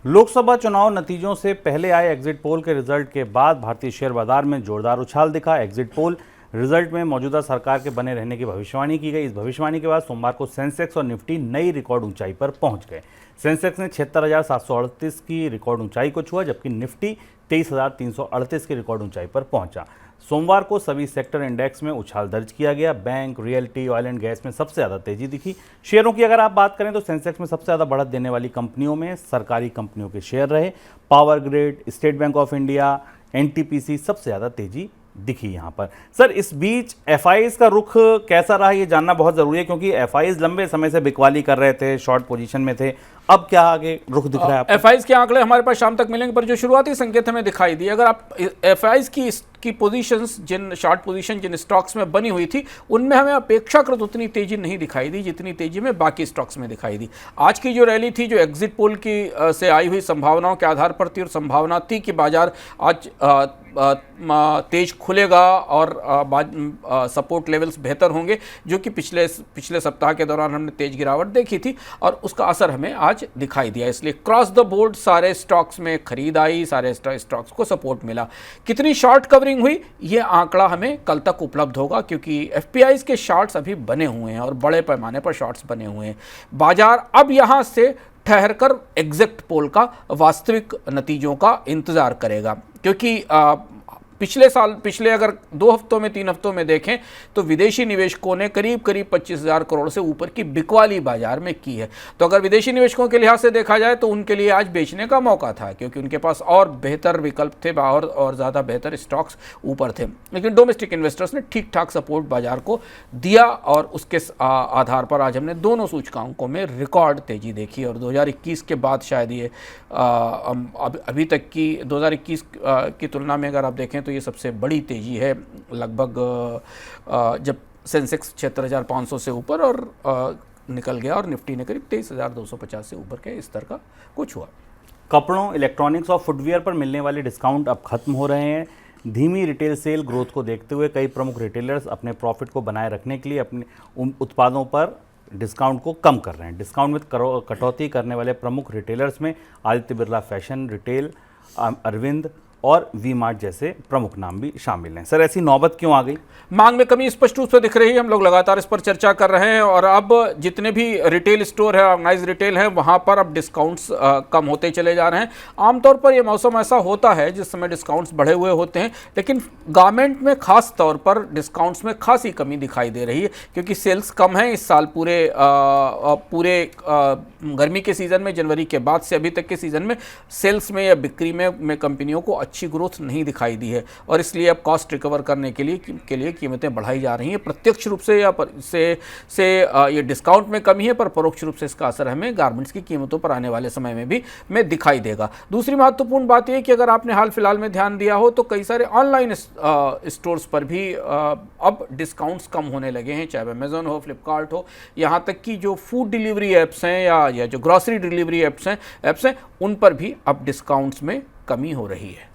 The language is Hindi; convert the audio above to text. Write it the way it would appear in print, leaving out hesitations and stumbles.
लोकसभा चुनाव नतीजों से पहले आए एग्जिट पोल के रिजल्ट के बाद भारतीय शेयर बाजार में जोरदार उछाल दिखा। एग्जिट पोल रिजल्ट में मौजूदा सरकार के बने रहने की भविष्यवाणी की गई। इस भविष्यवाणी के बाद सोमवार को सेंसेक्स और निफ्टी नई रिकॉर्ड ऊंचाई पर पहुंच गए। सेंसेक्स ने 76,738 की रिकॉर्ड ऊंचाई को छुआ, जबकि निफ्टी 23,338 की रिकॉर्ड ऊंचाई पर पहुंचा। सोमवार को सभी सेक्टर इंडेक्स में उछाल दर्ज किया गया। Bank, realty, oil and gas में सबसे ज़्यादा तेजी दिखी। शेयरों की अगर आप बात करें तो सेंसेक्स में सबसे ज़्यादा बढ़त देने वाली कंपनियों में सरकारी कंपनियों के शेयर रहे। Power grid, state bank of India, NTPC सबसे ज़्यादा तेजी दिखी यहाँ पर। सर, इस बीच एफआईज का रुख कैसा रहा ये जानना बहुत ज़रूरी है, क्योंकि एफआईज लंबे समय से बिकवाली कर रहे थे, शॉर्ट पोजीशन में थे। अब क्या आगे रुख दिख रहा है आपको? एफआईज के आंकड़े हमारे पास शाम तक मिलेंगे, पर जो शुरुआती संकेत हमें दिखाई दिए, अगर आप एफआईज की पोजीशंस, जिन शॉर्ट पोजीशन जिन स्टॉक्स में बनी हुई थी, उनमें हमें अपेक्षाकृत उतनी तेजी नहीं दिखाई दी जितनी तेजी में बाकी स्टॉक्स में दिखाई दी। आज की जो रैली थी, जो एग्जिट पोल की से आई हुई संभावनाओं के आधार पर थी, और संभावना थी कि बाजार आज तेज खुलेगा और सपोर्ट लेवल्स बेहतर होंगे, जो कि पिछले सप्ताह के दौरान हमने तेज गिरावट देखी थी, और उसका असर हमें आज दिखाई दिया। इसलिए क्रॉस द बोर्ड सारे स्टॉक्स में खरीद आई, सारे स्टॉक्स को सपोर्ट मिला। कितनी शॉर्ट कवरिंग हुई, ये आंकड़ा हमें कल तक उपलब्ध होगा, क्योंकि एफपीआईज के शॉर्ट्स अभी बने हुए हैं और बड़े पैमाने पर शॉर्ट्स बने हुए हैं। बाजार अब यहां से ठहरकर एग्जिट पोल का वास्तविक नतीजों का इंतजार करेगा, क्योंकि पिछले अगर 2 हफ्तों में 3 हफ्तों में देखें तो विदेशी निवेशकों ने करीब 25,000 करोड़ से ऊपर की बिकवाली बाजार में की है। तो अगर विदेशी निवेशकों के लिहाज से देखा जाए तो उनके लिए आज बेचने का मौका था, क्योंकि उनके पास और बेहतर विकल्प थे, और ज़्यादा बेहतर स्टॉक्स ऊपर थे। लेकिन डोमेस्टिक इन्वेस्टर्स ने ठीक ठाक सपोर्ट बाजार को दिया, और उसके आधार पर आज हमने दोनों सूचकांकों में रिकॉर्ड तेजी देखी। और 2021 के बाद शायद ये अभी तक की 2021 की तुलना में अगर आप देखें तो ये सबसे बड़ी तेजी है। लगभग जब सेंसेक्स 76,500 से ऊपर और निकल गया, और निफ्टी ने करीब 23,250 से ऊपर के स्तर का कुछ हुआ। कपड़ों, इलेक्ट्रॉनिक्स और फुटवियर पर मिलने वाले डिस्काउंट अब खत्म हो रहे हैं। धीमी रिटेल सेल ग्रोथ को देखते हुए कई प्रमुख रिटेलर्स अपने प्रॉफिट को बनाए रखने के लिए अपने उत्पादों पर डिस्काउंट को कम कर रहे हैं। डिस्काउंट में कटौती करने वाले प्रमुख रिटेलर्स में आदित्य बिरला फैशन रिटेल, अरविंद और वी मार्ट जैसे प्रमुख नाम भी शामिल हैं। सर, ऐसी नौबत क्यों आ गई? मांग में कमी स्पष्ट रूप से दिख रही है। हम लोग लगातार इस पर चर्चा कर रहे हैं, और अब जितने भी रिटेल स्टोर है, ऑर्गेनाइज रिटेल है, वहां पर अब डिस्काउंट्स कम होते चले जा रहे हैं। आमतौर पर यह मौसम ऐसा होता है जिस समय डिस्काउंट्स बढ़े हुए होते हैं, लेकिन गारमेंट में खास तौर पर डिस्काउंट्स में खासी कमी दिखाई दे रही है, क्योंकि सेल्स कम है इस साल। पूरे गर्मी के सीजन में, जनवरी के बाद से अभी तक के सीजन में सेल्स में या बिक्री में कंपनियों को अच्छी ग्रोथ नहीं दिखाई दी है, और इसलिए अब कॉस्ट रिकवर करने के लिए कीमतें बढ़ाई जा रही हैं। प्रत्यक्ष रूप से या ये डिस्काउंट में कमी है, पर परोक्ष रूप से इसका असर हमें गारमेंट्स की कीमतों पर आने वाले समय में भी दिखाई देगा। दूसरी महत्वपूर्ण बात यह कि अगर आपने हाल फिलहाल में ध्यान दिया हो तो कई सारे ऑनलाइन स्टोर्स पर भी अब डिस्काउंट्स कम होने लगे हैं, चाहे अमेजॉन हो, फ्लिपकार्ट हो, यहाँ तक कि जो फूड डिलीवरी ऐप्स हैं या जो ग्रॉसरी डिलीवरी ऐप्स हैं, उन पर भी अब डिस्काउंट्स में कमी हो रही है।